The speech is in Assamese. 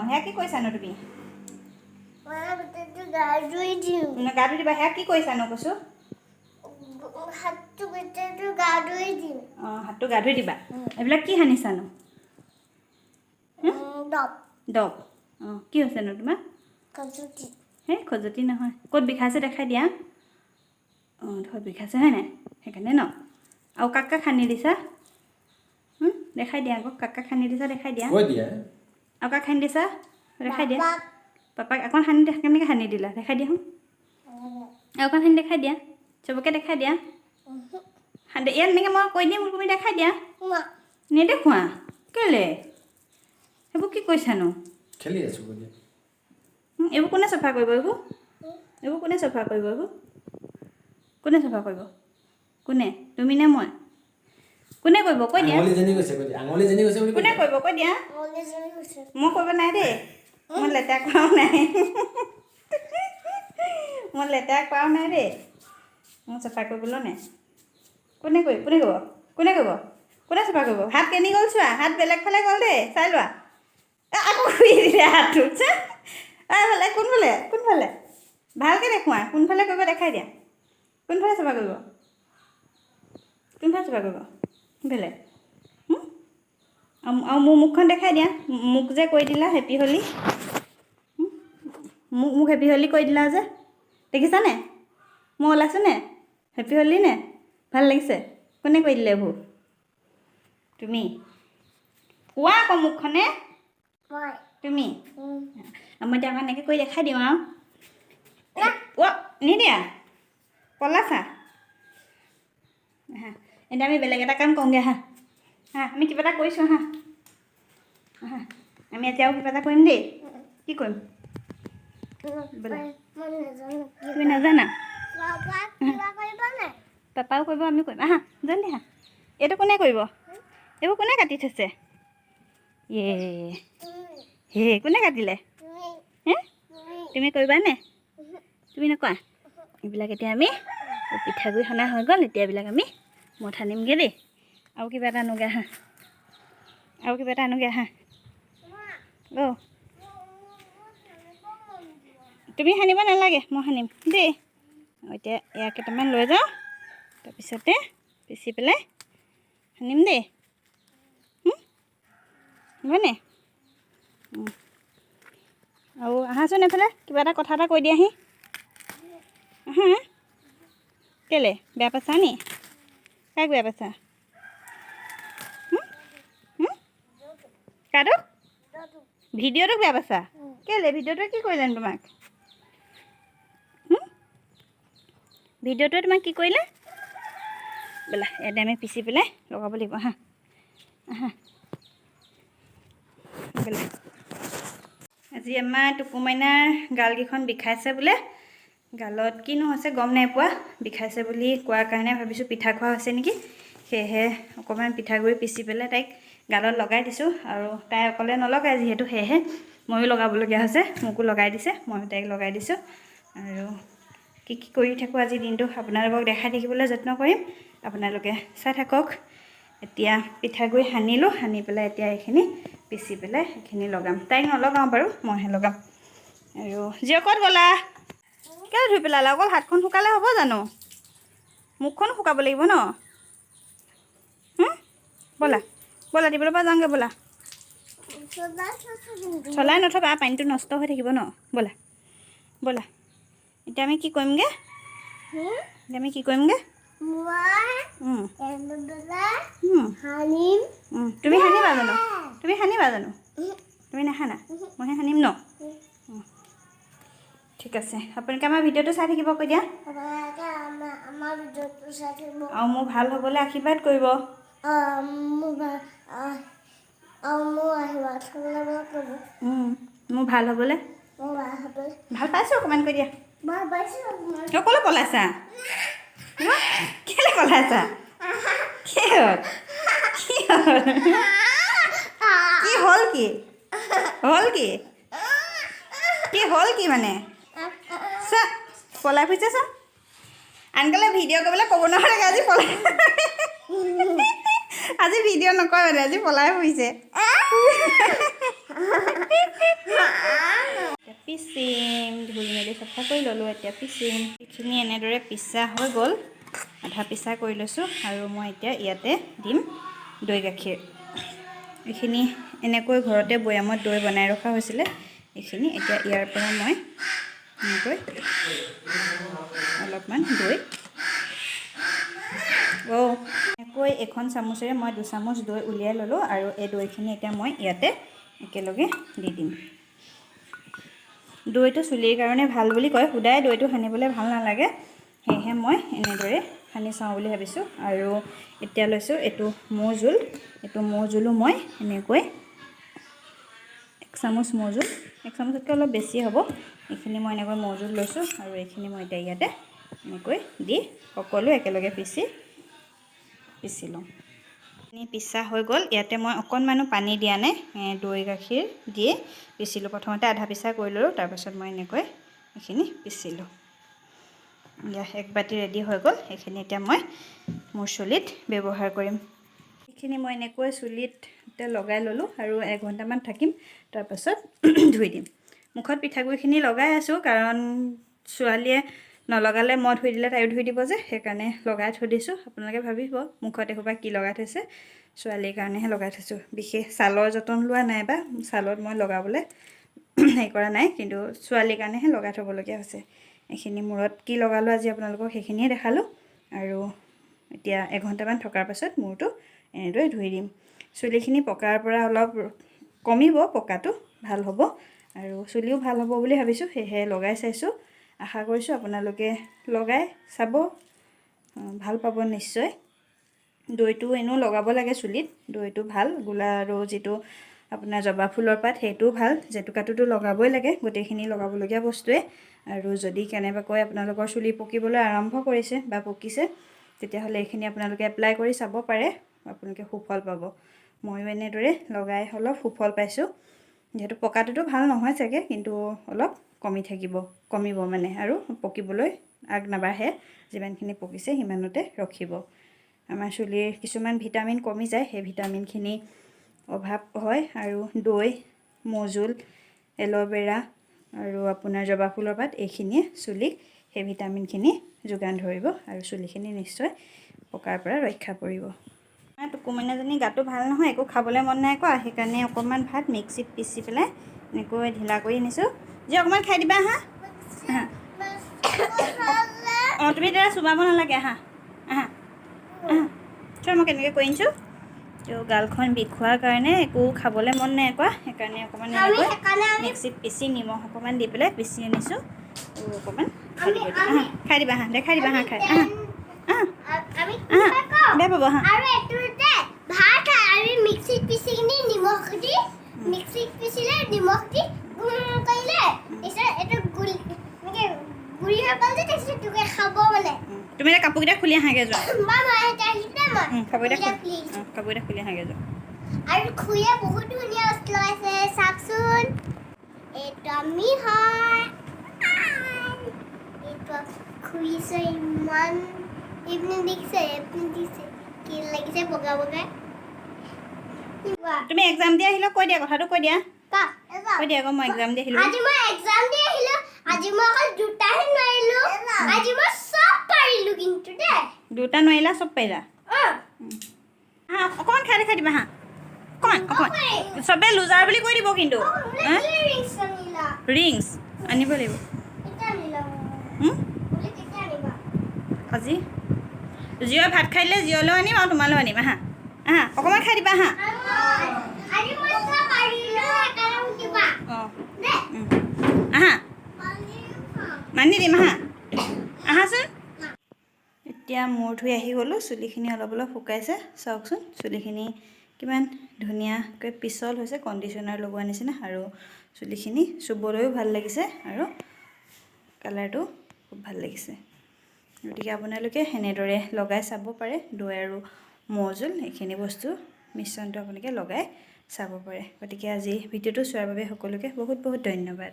সেয়া কি কৈছানো তুমি গা ধুই দিওঁ গা ধুই দিবা সেয়া কি কৈছানো কৈছোঁ হাতটো গা ধুই দিওঁ অঁ হাতটো গা ধুই দিবা এইবিলাক কি সানিছানো দব অঁ কি হৈছেনো তোমাৰ সেই খজুৱতি নহয় ক'ত বিষাইছে দেখাই দিয়া অঁ ধৰ বিষাইছে হয় নাই সেইকাৰণে ন আৰু কাক কাক সানি দিছা দেখাই দিয়া আকৌ কাক কাক সানি দিছা দেখাই দিয়া আৰু কাক সানি দিছা দেখাই দিয়া পাপাক অকণ সানি দিয়া কেনেকৈ সানি দিলা দেখাই দিয়া আৰু অকণ সানি দেখাই দিয়া চবকে দেখাই দিয়া ইয়াত এনেকৈ মই কৈ দিম তুমি দেখাই দিয়া নেদেখুৱা কেলে সেইবোৰ কি কৈছানো খেলি আছোঁ এইবোৰ কোনে চাফা কৰিব এইবোৰ কোনে চাফা কৰিব এইবোৰ কোনে চাফা কৰিব কোনে তুমি নে মই কোনে কৰিব কৈ দিয়া কোনে কৰিব কৈ দিয়া মই কৰিব নাই দেই মই লেতেৰা কৰাও নাই মই লেতেৰা কৰাও নাই দেই মই চাফা কৰিবলৈ নাই কোনে কৰিব কোনে চাফা কৰিব হাত কেনি গ'ল চোৱা হাত বেলেগ ফালে গ'ল দেই চাই লোৱা আকৌ ঘূৰি দিলে হাতটো এইফালে কোনফালে ভালকৈ দেখুওৱা কোনফালে কৰিব দেখাই দিয়া কোনফালে চাফা কৰিব কোনফালে আৰু মোৰ মুখখন দেখাই দিয়া মোক যে কৈ দিলা হেপী হলি মোক হেপী হলি কৈ দিলা যে দেখিছানে মই ওলাইছোঁ নে হেপী হলি নে ভাল লাগিছে কোনে কৈ দিলে এইবোৰ তুমি কোৱা আকৌ মুখখনে তুমি মই এতিয়া এনেকৈ কৰি দেখাই দিওঁ আৰু অ' নিদিয়া পলাছা হা এতিয়া আমি বেলেগ এটা কাম কৰোঁগৈ হা আমি কিবা এটা কৰিছোঁ হা আমি এতিয়াও কিবা এটা কৰিম দেই কি কৰিম বোলে তুমি নাজানা পাপাও কৰিব আমি কৰিম আহা জল্দি হা এইটো কোনে কৰিব এইবোৰ কোনে কাটি থৈছে কোনে কাটিলে তুমি কৰিবানে তুমি নকৰা এইবিলাক এতিয়া আমি পিঠাগুড়ি সনা হৈ গ'ল এতিয়া এইবিলাক আমি মঠ আনিমগৈ দেই আৰু কিবা এটা আনোগৈ আহা অ' তুমি সানিব নালাগে মই সানিম দেই এতিয়া এয়া কেইটামান লৈ যাওঁ তাৰপিছতে পিচি পেলাই সানিম দেই হ'বনে আৰু আহাচোন এইফালে কিবা এটা কথা এটা কৈ দিয়াহি আহা কেলে বেয়া পাইছা নি কাক বেয়া পাইছা কাটো ভিডিঅ'টোক বেয়া পাইছা কেলে ভিডিঅ'টোৱে কি কৰিলেনো তোমাক ভিডিঅ'টোৱে তোমাক কি কৰিলে বোলা ইয়াতে আমি পিচি পেলাই লগাব লাগিব হা বোলে আজি আমাৰ টুকু মাইনাৰ গালকেইখন বিষাইছে বোলে গালত কিনো হৈছে গম নাই পোৱা বিষাইছে বুলি কোৱাৰ কাৰণে ভাবিছোঁ পিঠা খোৱা হৈছে নেকি সেয়েহে অকণমান পিঠাগুড়ি পিচি পেলাই তাইক গালত লগাই দিছোঁ আৰু তাই অকলে নলগায় যিহেতু সেয়েহে ময়ো লগাবলগীয়া হৈছে মোকো লগাই দিছে ময়ো তাইক লগাই দিছোঁ আৰু কি কৰি থাকোঁ আজি দিনটো আপোনালোকক দেখাই থাকিবলৈ যত্ন কৰিম আপোনালোকে চাই থাকক এতিয়া পিঠাগুড়ি সানিলোঁ সানি পেলাই এতিয়া এইখিনি পিচি পেলাই সেইখিনি লগাম তাইক নলগাওঁ বাৰু মইহে লগাম আৰু জীয় ক'ত গ'লা কেলৈ ধুই পেলালা অকল হাতখন শুকালে হ'ব জানো মুখখন শুকাব লাগিব ন ব'লা টিপলৰ পৰা যাওঁগৈ ব'লা চলাই নথবা পানীটো নষ্ট হৈ থাকিব ন ব'লা এতিয়া আমি কি কৰিমগৈ তুমি সানিবা জানো তুমি নাসানা মইহে সানিম ন ঠিক আছে আপোনালোকে আমাৰ ভিডিঅ'টো চাই থাকিব কৈ দিয়া আৰু মোৰ ভাল হ'বলৈ আশীৰ্বাদ কৰিব মোৰ ভাল হ'বলৈ ভাল পাইছোঁ অকণমান কৈ দিয়া ক'লৈ পলাইছা কেলৈ পলাইছা কি হ'ল কি মানে চা পলাই ফুৰিছে চা আনকালে ভিডিঅ' কৰিবলৈ ক'ব নোৱাৰে আজি ভিডিঅ' নকৰে মানে আজি পলাই ফুৰিছে পিচিম। ধুই মেলি চাফা কৰি ল'লোঁ, এতিয়া পিচিম। এইখিনি এনেদৰে পিচা হৈ গ'ল, আধা পিচা কৰি লৈছোঁ। আৰু মই এতিয়া ইয়াতে দিম দৈ গাখীৰ। এইখিনি এনেকৈ ঘৰতে বৈয়ামত দৈ বনাই ৰখা হৈছিলে। এইখিনি এতিয়া ইয়াৰ পৰা মই এনেকৈ অলপমান দৈ এনেকৈ এখন চামুচেৰে মই 2 চামুচ দৈ উলিয়াই ল'লোঁ। আৰু এই দৈখিনি এতিয়া মই ইয়াতে একেলগে দি দিম। দৈটো চুলিৰ কাৰণে ভাল বুলি কয়, সদায় দৈটো সানিবলৈ ভাল নালাগে, সেয়েহে মই এনেদৰে সানি চাওঁ বুলি ভাবিছোঁ। আৰু এতিয়া লৈছোঁ এইটো মৌ জোল। এইটো মৌ জোলো মই এনেকৈ 1 চামুচ মৌ জোল, 1 চামুচতকৈ অলপ বেছি হ'ব। এইখিনি মই এনেকৈ মৌ জোল লৈছোঁ। আৰু এইখিনি মই এতিয়া ইয়াতে এনেকৈ দি সকলো একেলগে পিচি লওঁ। পিচা হৈ গ'ল। ইয়াতে মই অকণমানো পানী দিয়া নাই, দৈ গাখীৰ দিয়ে পিচিলোঁ। প্ৰথমতে আধা পিচা কৰি ল'লোঁ, তাৰপাছত মই এনেকৈ এইখিনি পিচিলোঁ। এক বাতি ৰেডি হৈ গ'ল। এইখিনি এতিয়া মই মোৰ চুলিত ব্যৱহাৰ কৰিম। এইখিনি মই এনেকৈ চুলিত এতিয়া লগাই ল'লোঁ আৰু 1 ঘণ্টামান থাকিম, তাৰপাছত ধুই দিম। মুখত পিঠাগুড়িখিনি লগাই আছোঁ, কাৰণ ছোৱালীয়ে নলগালে মই ধুই দিলে তাইও ধুই দিব যে, সেইকাৰণে লগাই থৈ দিছোঁ। আপোনালোকে ভাবিব মুখত এসোপা কি লগাই থৈছে, ছোৱালীৰ কাৰণেহে লগাই থৈছোঁ। বিশেষ ছালৰ যতন লোৱা নাই বা ছালত মই লগাবলৈ হেৰি কৰা নাই, কিন্তু ছোৱালীৰ কাৰণেহে লগাই থ'বলগীয়া হৈছে। এইখিনি মূৰত কি লগালোঁ আজি আপোনালোকক সেইখিনিয়ে দেখালোঁ। আৰু এতিয়া 1 ঘণ্টামান থকাৰ পাছত মূৰটো এনেদৰে ধুই দিম। চুলিখিনি পকাৰ পৰা অলপ কমিব, পকাটো ভাল হ'ব আৰু চুলিও ভাল হ'ব বুলি ভাবিছোঁ, সেয়েহে লগাই চাইছোঁ। আশা কৰিছোঁ আপোনালোকে লগাই চাব, ভাল পাব নিশ্চয়। দৈটো এনেও লগাব লাগে চুলিত, দৈটো ভাল। গোলা আৰু যিটো আপোনাৰ জবা ফুলৰ পাত সেইটোও ভাল। জেতুকাটোতো লগাবই লাগে, গোটেইখিনি লগাবলগীয়া বস্তুৱে। আৰু যদি কেনেবাকৈ আপোনালোকৰ চুলি পকিবলৈ আৰম্ভ কৰিছে বা পকিছে, তেতিয়াহ'লে এইখিনি আপোনালোকে এপ্লাই কৰি চাব পাৰে, আপোনালোকে সুফল পাব। ময়ো এনেদৰে লগাই অলপ সুফল পাইছোঁ। যিহেতু পকাটোতো ভাল নহয় চাগে, কিন্তু অলপ কমিব মানে, আৰু পকিবলৈ আগ নাবাঢ়ে। যিমানখিনি পকিছে সিমানতে ৰখিব। আমাৰ চুলিৰ কিছুমান ভিটামিন কমি যায়, সেই ভিটামিনখিনি অভাৱ হয়। আৰু দৈ, মৌজোল, এল'ভেৰা আৰু আপোনাৰ জবা ফুলৰ পাত, এইখিনিয়ে চুলিক সেই ভিটামিনখিনি যোগান ধৰিব আৰু চুলিখিনি নিশ্চয় পকাৰ পৰা ৰক্ষা কৰিব। টুকু মইনাজনী গাটো ভাল নহয়, একো খাবলৈ মন নাই কৰা, সেইকাৰণে অকণমান ভাত মিক্সিত পিচি পেলাই এনেকৈ ঢিলা কৰি আনিছোঁ। যে অকণমান খাই দিবা, আহা। অঁ, তুমি তেতিয়া চুবাব নালাগে, আহা আহা আহা। চোৱা মই কেনেকৈ কৰি আনিছোঁ। তো গালখন বিষোৱাৰ কাৰণে একো খাবলৈ মন নাই কৰা, সেইকাৰণে অকণমান এনেকৈ মিক্সিত পিচি নিমখ অকণমান দি পেলাই পিচি আনিছোঁ। আৰু অকণমান খাই দিবা, আহা খাই দিবা, আহা দেখাই দিবা, আহা খাই, আহা আহা আহা, বেয়া পাব, আহা। মিক্সিত পিচি কিনি নিমখ দি মিক্সিত পিচিলে নিমখ দি কৰিলে এইটো গুড়ি হৈ গ'ল যে, তাৰপিছত তোকে খাব মানে। তুমি এতিয়া কাপোৰকেইটা খুলি আহাগৈ যোৱা। কাপোৰকেইটা খুলি আহাগৈ যোৱা। আৰু খুৰীয়ে বহুত ধুনীয়া বস্তু লগাইছে, চাওকচোন। এইটো আমি হয়, এইটো খুৰীছে ইমান ইভিনিং দিছে কি লাগিছে বগা বগা। তুমি এক্সাম দি আহিলে কৈ দিয়া, কথাটো কৈ দিয়া। কৈ দিয়া আকৌ, মই এক্সাম দি আহিলোঁ। আজি মই এক্সাম দি আহিলোঁ, আজি মই অকল 2টাহে নোৱাৰিলোঁ, আজি মই চব পাৰিলোঁ কিন্তু দেই। 2টা নোৱাৰিলা, চব পাৰিলা। হা অকণমান খাই দেখাই দিবা, হা অকণমান। চবে লুজাৰ বুলি কৈ দিব কিন্তু। ৰিংছ আনিব লাগিব আজি। জিঅ'ই ভাত খাই দিলে জিঅ'লৈও আনিম আৰু তোমালৈও আনিম, আহা আহা অকণমান খাই দিবা, আহা। অঁ, আহা মানি দিম, আহা আহাচোন। এতিয়া মূৰ ধুই আহি গ'লোঁ, চুলিখিনি অলপ অলপ শুকাইছে, চাওকচোন চুলিখিনি কিমান ধুনীয়াকৈ পিছল হৈছে, কণ্ডিশ্যনাৰ লগোৱা নিচিনা। আৰু চুলিখিনি চুবলৈও ভাল লাগিছে আৰু কালাৰটো খুব ভাল লাগিছে। গতিকে আপোনালোকে সেনেদৰে লগাই চাব পাৰে। দৈ আৰু মৌজোল, এইখিনি বস্তু মিশ্ৰণটো আপোনালোকে লগাই চাব পাৰে। গতিকে আজি ভিডিঅ'টো চোৱাৰ বাবে সকলোকে বহুত বহুত ধন্যবাদ।